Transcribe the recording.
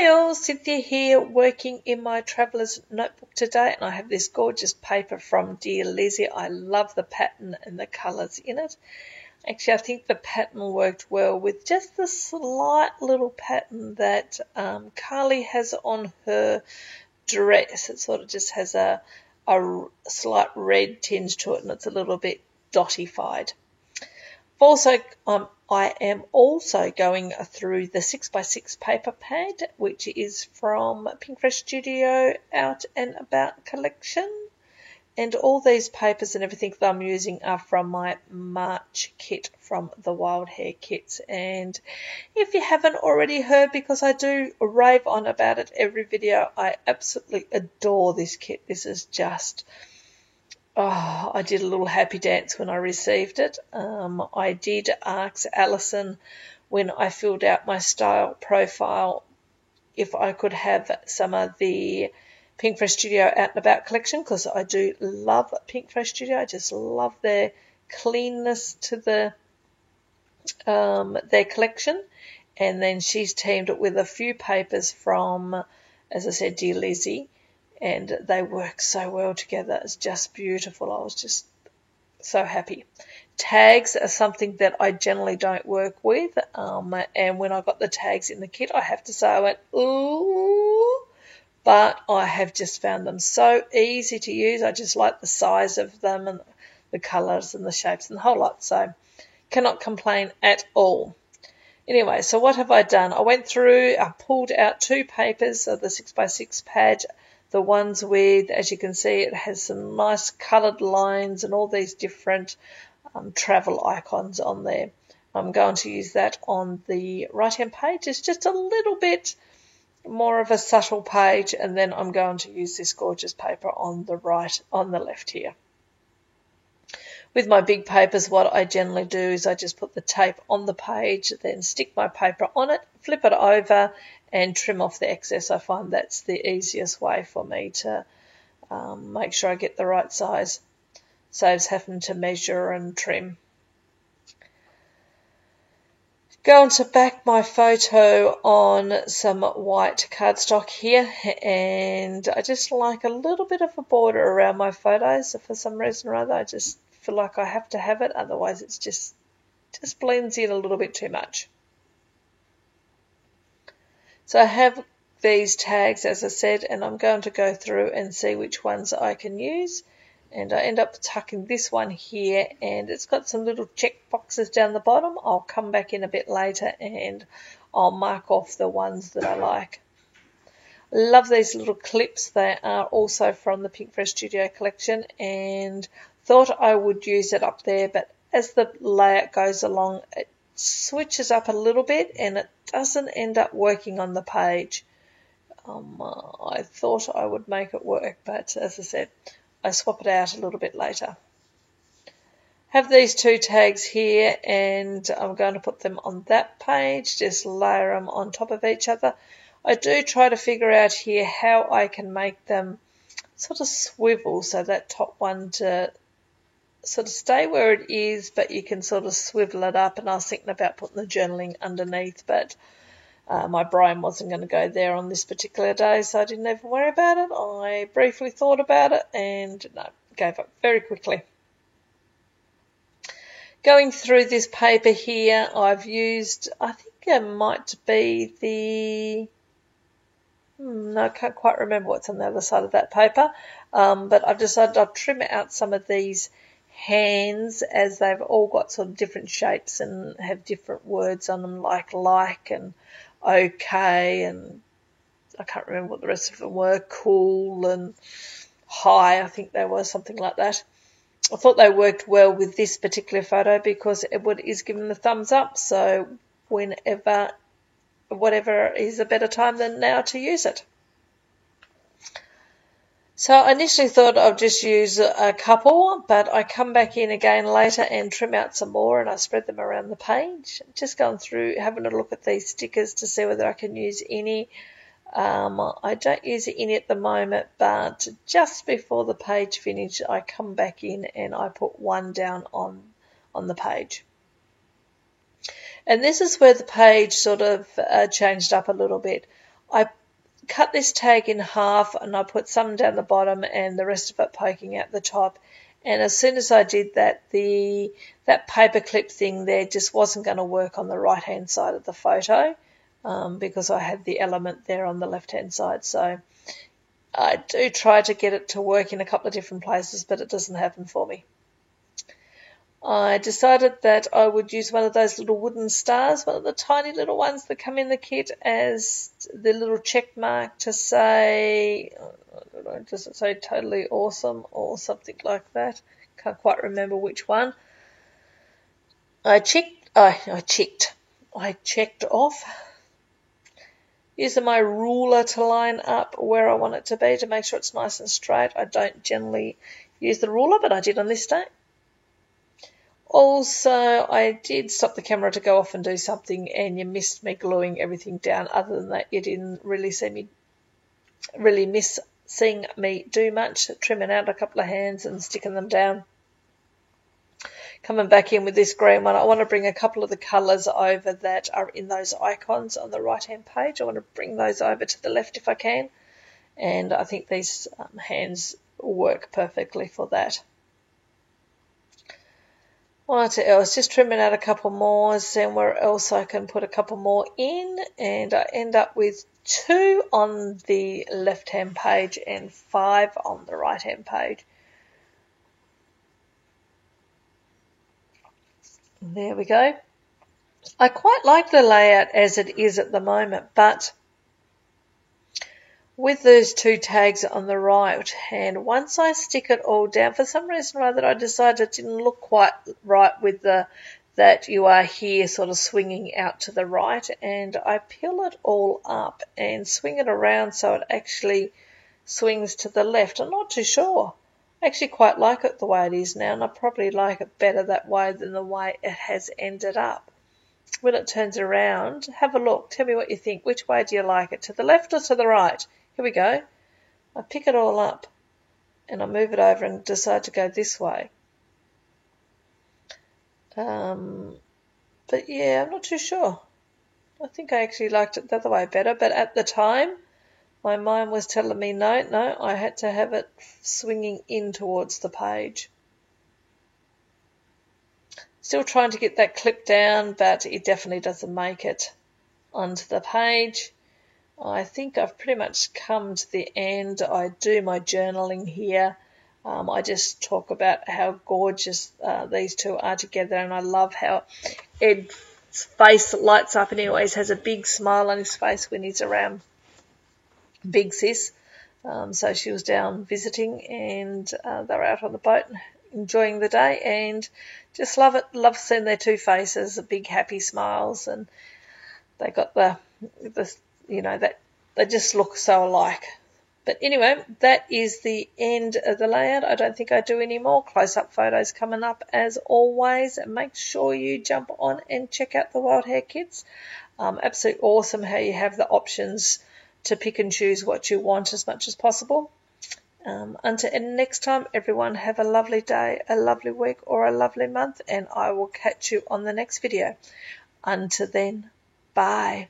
Hi all, Cynthia here, working in my traveller's notebook today, and I have this gorgeous paper from Dear Lizzie. I love the pattern and the colours in it. Actually, I think the pattern worked well with just the slight little pattern that Carly has on her dress. It sort of just has a slight red tinge to it, and it's a little bit dottified. Also, I am also going through the 6x6 paper pad, which is from Pinkfresh Studio Out and About collection. And all these papers and everything that I'm using are from my March kit from the Wild Hair Kits. And if you haven't already heard, because I do rave on about it every video, I absolutely adore this kit. This is just... oh, I did a little happy dance when I received it. I did ask Alison when I filled out my style profile if I could have some of the Pinkfresh Studio Out and About collection, because I do love Pinkfresh Studio. I just love their cleanness to their collection. And then she's teamed it with a few papers from, as I said, Dear Lizzie. And they work so well together. It's just beautiful. I was just so happy. Tags are something that I generally don't work with. And when I got the tags in the kit, I have to say I went, ooh. But I have just found them so easy to use. I just like the size of them and the colours and the shapes and the whole lot. So cannot complain at all. Anyway, so what have I done? I went through, I pulled out two papers of the 6x6 pad. The ones with, as you can see, it has some nice coloured lines and all these different travel icons on there. I'm going to use that on the right-hand page. It's just a little bit more of a subtle page, and then I'm going to use this gorgeous paper on the left here. With my big papers, what I generally do is I just put the tape on the page, then stick my paper on it, flip it over, and trim off the excess. I find that's the easiest way for me to make sure I get the right size. Saves having to measure and trim. Going to back my photo on some white cardstock here, and I just like a little bit of a border around my photos. For some reason or other, I just feel like I have to have it, otherwise it's just blends in a little bit too much. So I have these tags, as I said, and I'm going to go through and see which ones I can use. And I end up tucking this one here, and it's got some little check boxes down the bottom. I'll come back in a bit later and I'll mark off the ones that I like. Love these little clips. They are also from the Pinkfresh Studio collection, and thought I would use it up there, but as the layout goes along, it switches up a little bit and it doesn't end up working on the page. I thought I would make it work, but as I said, I swap it out a little bit later. Have these two tags here, and I'm going to put them on that page, just layer them on top of each other. I do try to figure out here how I can make them sort of swivel, so that top one to sort of stay where it is, but you can sort of swivel it up. And I was thinking about putting the journaling underneath, but my brain wasn't going to go there on this particular day, so I didn't even worry about it. I briefly thought about it and no, gave up very quickly. Going through this paper here, I've used, I think it might be the... no, I can't quite remember what's on the other side of that paper, but I've decided I'll trim out some of these hands, as they've all got sort of different shapes and have different words on them, like and okay, and I can't remember what the rest of them were, cool and high, I think they were, something like that. I thought they worked well with this particular photo because Edward is giving the thumbs up, so whatever is a better time than now to use it. So I initially thought I'd just use a couple, but I come back in again later and trim out some more, and I spread them around the page. Just going through, having a look at these stickers to see whether I can use any. I don't use any at the moment, but just before the page finish, I come back in and I put one down on the page. And this is where the page sort of changed up a little bit. I cut this tag in half and I put some down the bottom and the rest of it poking out the top. And as soon as I did that, that paper clip thing there just wasn't going to work on the right hand side of the photo because I had the element there on the left hand side. So I do try to get it to work in a couple of different places, but it doesn't happen for me. I decided that I would use one of those little wooden stars, one of the tiny little ones that come in the kit, as the little check mark to say, I don't know, does it say totally awesome or something like that? Can't quite remember which one. I checked off using my ruler to line up where I want it to be to make sure it's nice and straight. I don't generally use the ruler, but I did on this day. Also, I did stop the camera to go off and do something, and you missed me gluing everything down. Other than that, you didn't really miss seeing me do much, trimming out a couple of hands and sticking them down. Coming back in with this green one, I want to bring a couple of the colours over that are in those icons on the right-hand page. I want to bring those over to the left if I can, and I think these hands work perfectly for that. What else? Just trimming out a couple more, seeing where else I can put a couple more in, and I end up with 2 on the left-hand page and 5 on the right-hand page. There we go. I quite like the layout as it is at the moment, but with those 2 tags on the right hand, once I stick it all down, for some reason or other I decided it didn't look quite right with that you are here sort of swinging out to the right, and I peel it all up and swing it around so it actually swings to the left. I'm not too sure. I actually quite like it the way it is now, and I probably like it better that way than the way it has ended up. When it turns around, have a look. Tell me what you think. Which way do you like it? To the left or to the right? Here we go. I pick it all up and I move it over and decide to go this way. But yeah, I'm not too sure. I think I actually liked it the other way better, but at the time my mind was telling me no, I had to have it swinging in towards the page. Still trying to get that clip down, but it definitely doesn't make it onto the page. I think I've pretty much come to the end. I do my journaling here. I just talk about how gorgeous these 2 are together, and I love how Ed's face lights up, and he always has a big smile on his face when he's around Big Sis. So she was down visiting, and they were out on the boat enjoying the day, and just love it. Love seeing their 2 faces, the big happy smiles, and they got the that they just look so alike. But anyway, that is the end of the layout. I don't think I do any more close-up photos coming up as always. And make sure you jump on and check out the Wild Hair Kits. Absolutely awesome how you have the options to pick and choose what you want as much as possible. Until next time, everyone, have a lovely day, a lovely week, or a lovely month, and I will catch you on the next video. Until then, bye.